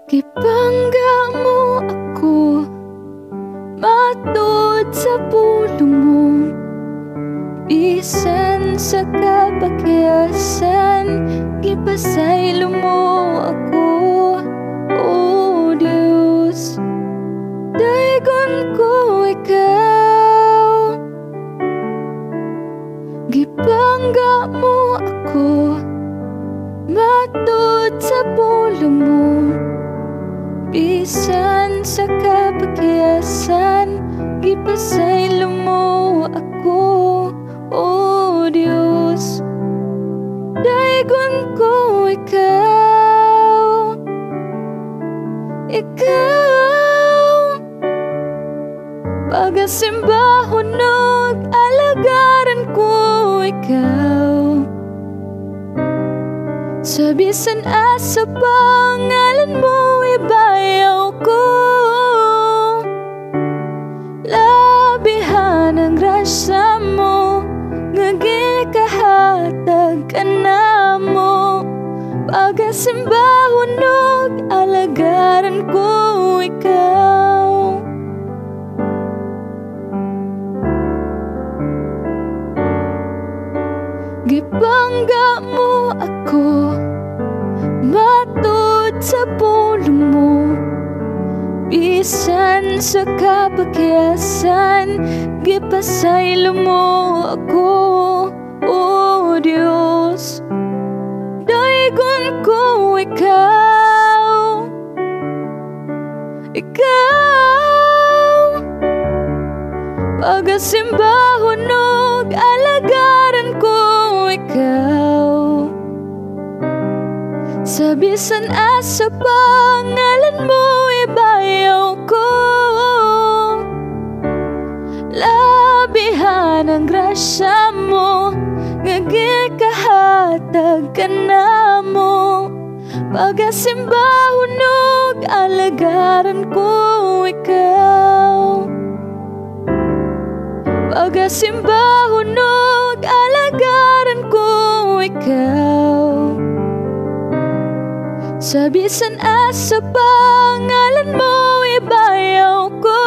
Gibangga mo ako, matud sa pulo mo. Bisan sa kapakyasan, gipasaylo mo ako. Oh Diyos, daigon ko ikaw. Gibangga mo ako, matud sa pulo mo. Bisan sa kapakyasan, gipasaylo mo ako. Oh Diyos, daigon ko ikaw. Ikaw, pagasimbahon og alagaran ko ikaw. Sa bisan asa pangalan mo ibayaw ko. Labihan ang grasya mo, nga gikahatag ka na mo. Pagasimbahon og alagaran ko ikaw. Gibangga mo ako, matud sa pulo mo. Bisan sa kapakyasan, gipasaylo mo ako. Oh Diyos, daigon ko ikaw. Ikaw, pagasimbahon og alagaran ko ikaw. Sa bisan asa pangalan mo ibayaw ko. Labihan ang grasya mo, nga gikahatag ka na mo. Pagasimbahon og alagaran ko ikaw. Pagasimbahon og alagaran ko ikaw. Sa bisan asa pangalan mo ibayaw ko.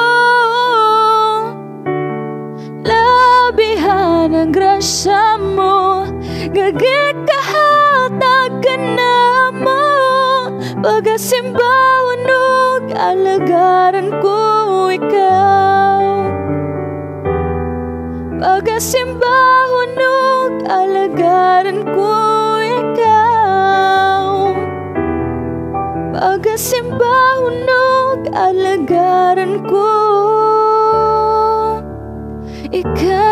Labihan ang grasya mo, nga gikahatag ka na mo. Pagasimbahon og alagaran ko ikaw. Pagasimbahon og alagaran ko ikaw. Pagasimbahon og alagaran ko ikaw.